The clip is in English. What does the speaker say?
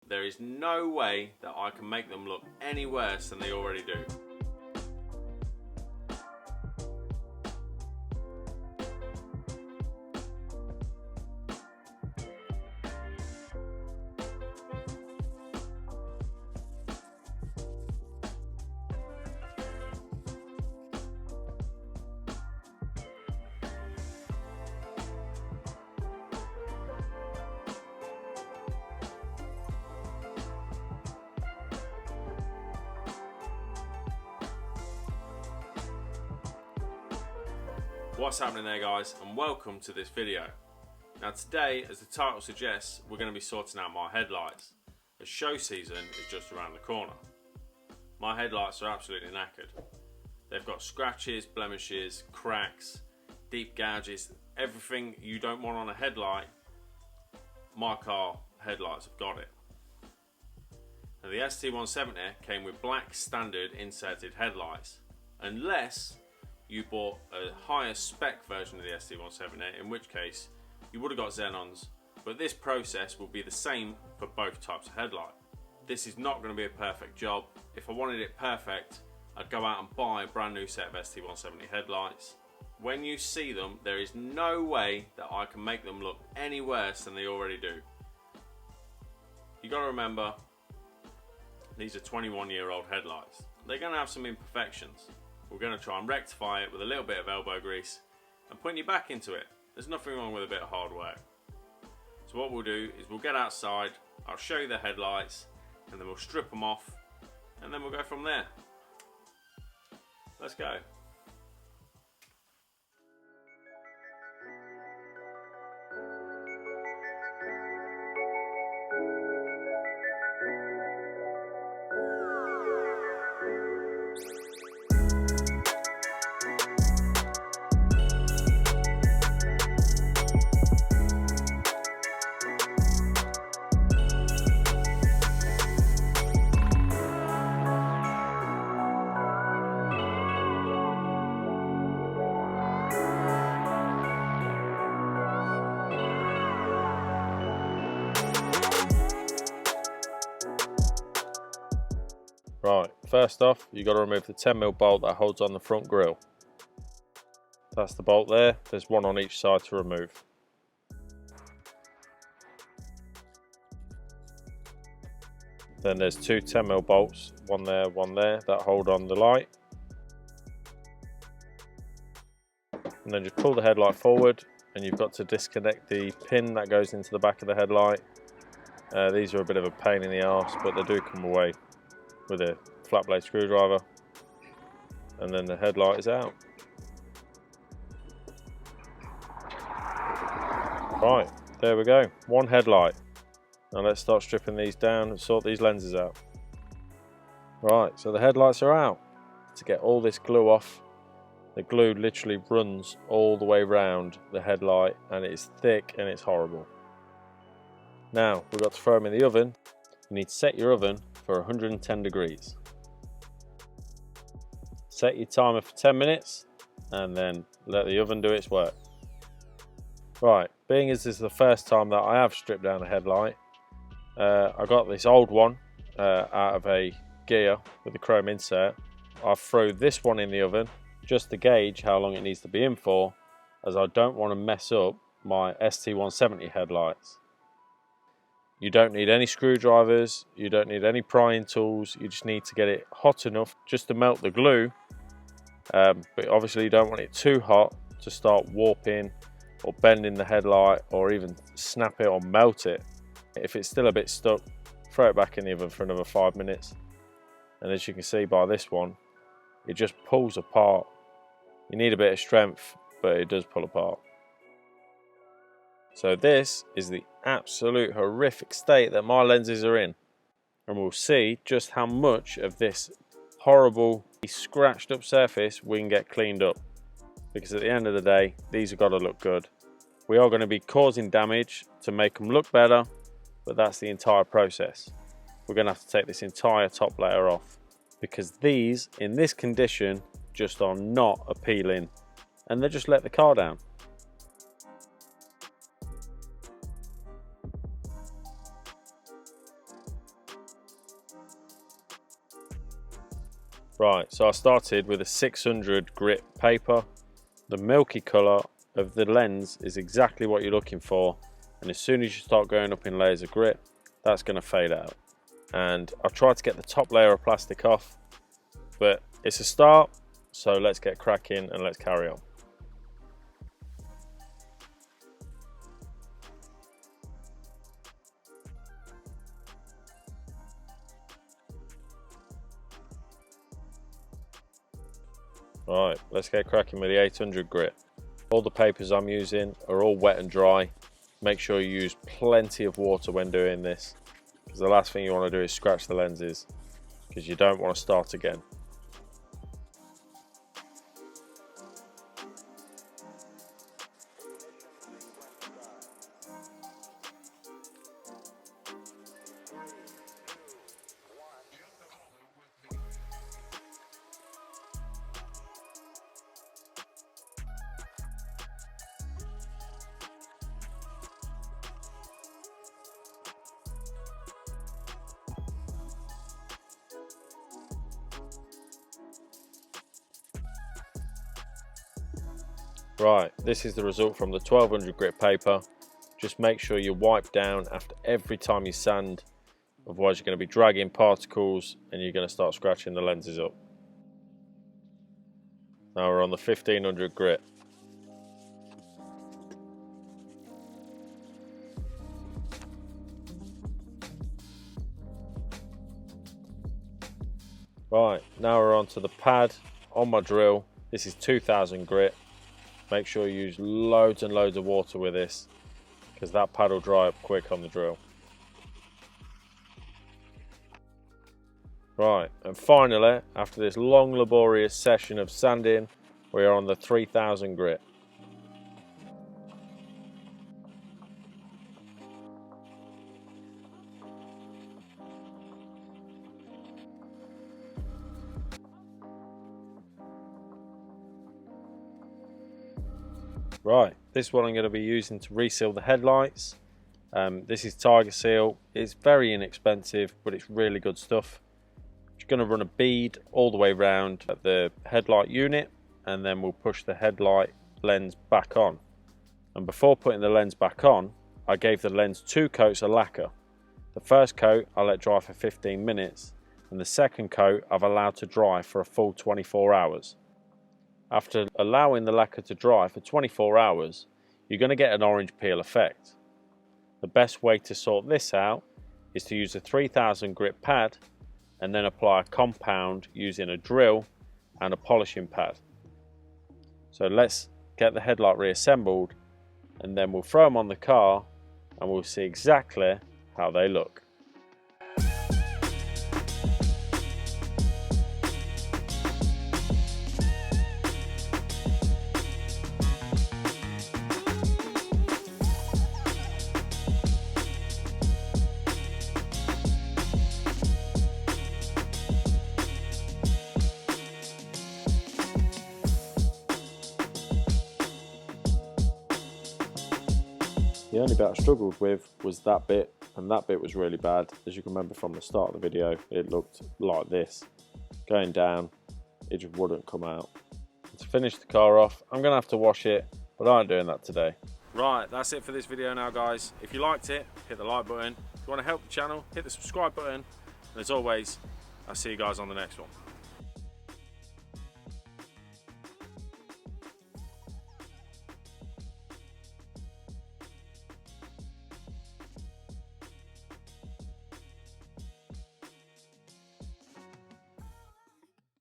there is no way that I can make them look any worse than they already do. What's happening there, guys, and welcome to this video. Now today, as the title suggests, we're going to be sorting out my headlights, as show season is just around the corner. My headlights are absolutely knackered. They've got scratches, blemishes, cracks, deep gouges, everything you don't want on a headlight. My car headlights have got it. Now the ST170 came with black standard inserted headlights, unless you bought a higher spec version of the ST170, in which case you would have got xenons, but this process will be the same for both types of headlight. This is not going to be a perfect job. If I wanted it perfect, I'd go out and buy a brand new set of ST170 headlights. When you see them, there is no way that I can make them look any worse than they already do. You got to remember, these are 21-year-old headlights. They're going to have some imperfections. We're going to try and rectify it with a little bit of elbow grease and putting you back into it. There's nothing wrong with a bit of hard work. So what we'll do is we'll get outside, I'll show you the headlights, and then we'll strip them off, and then we'll go from there. Let's go. Right, first off, you've got to remove the 10mm bolt that holds on the front grille. That's the bolt there. There's one on each side to remove. Then there's two 10mm bolts, one there, that hold on the light. And then just pull the headlight forward, and you've got to disconnect the pin that goes into the back of the headlight. These are a bit of a pain in the arse, but they do come away with a flat blade screwdriver, and then the headlight is out. Right, there we go, one headlight. Now let's start stripping these down and sort these lenses out. Right, so the headlights are out. To get all this glue off, the glue literally runs all the way around the headlight, and it's thick and it's horrible. Now we've got to throw them in the oven. You need to set your oven for 110 degrees. Set your timer for 10 minutes and then let the oven do its work. Right, being as this is the first time that I have stripped down a headlight, I got this old one out of a gear with a chrome insert. I threw this one in the oven just to gauge how long it needs to be in for, as I don't want to mess up my ST170 headlights. You don't need any screwdrivers, you don't need any prying tools, you just need to get it hot enough just to melt the glue, but obviously you don't want it too hot to start warping or bending the headlight or even snap it or melt it. If it's still a bit stuck, throw it back in the oven for another 5 minutes, and as you can see by this one, it just pulls apart. You need a bit of strength, but it does pull apart. So this is the absolute horrific state that my lenses are in, and we'll see just how much of this horrible scratched up surface we can get cleaned up, because at the end of the day these have got to look good. We are going to be causing damage to make them look better, but that's the entire process. We're going to have to take this entire top layer off, because these in this condition just are not appealing, and they just let the car down. Right, so I started with a 600 grit paper. The milky colour of the lens is exactly what you're looking for, and as soon as you start going up in layers of grit, that's going to fade out. And I've tried to get the top layer of plastic off, but it's a start, so let's get cracking and let's carry on. Right, let's get cracking with the 800 grit. All the papers I'm using are all wet and dry. Make sure you use plenty of water when doing this, because the last thing you want to do is scratch the lenses, because you don't want to start again. Right, this is the result from the 1200 grit paper. Just make sure you wipe down after every time you sand, otherwise you're going to be dragging particles and you're going to start scratching the lenses up. Now we're on the 1500 grit. Right, now we're on to the pad on my drill. This is 2000 grit. Make sure you use loads and loads of water with this, because that pad will dry up quick on the drill. Right, and finally, after this long laborious session of sanding, we are on the 3000 grit. Right, this is what I'm going to be using to reseal the headlights. This is Tiger Seal. It's very inexpensive, but it's really good stuff. Just going to run a bead all the way around the headlight unit, and then we'll push the headlight lens back on. And before putting the lens back on, I gave the lens 2 coats of lacquer. The first coat I let dry for 15 minutes, and the second coat I've allowed to dry for a full 24 hours. After allowing the lacquer to dry for 24 hours, you're going to get an orange peel effect. The best way to sort this out is to use a 3000 grit pad and then apply a compound using a drill and a polishing pad. So let's get the headlight reassembled, and then we'll throw them on the car and we'll see exactly how they look. The only bit I struggled with was that bit, and that bit was really bad. As you can remember from the start of the video, it looked like this. Going down, it just wouldn't come out. To finish the car off, I'm going to have to wash it, but I ain't doing that today. Right, that's it for this video now, guys. If you liked it, hit the like button. If you want to help the channel, hit the subscribe button. And as always, I'll see you guys on the next one.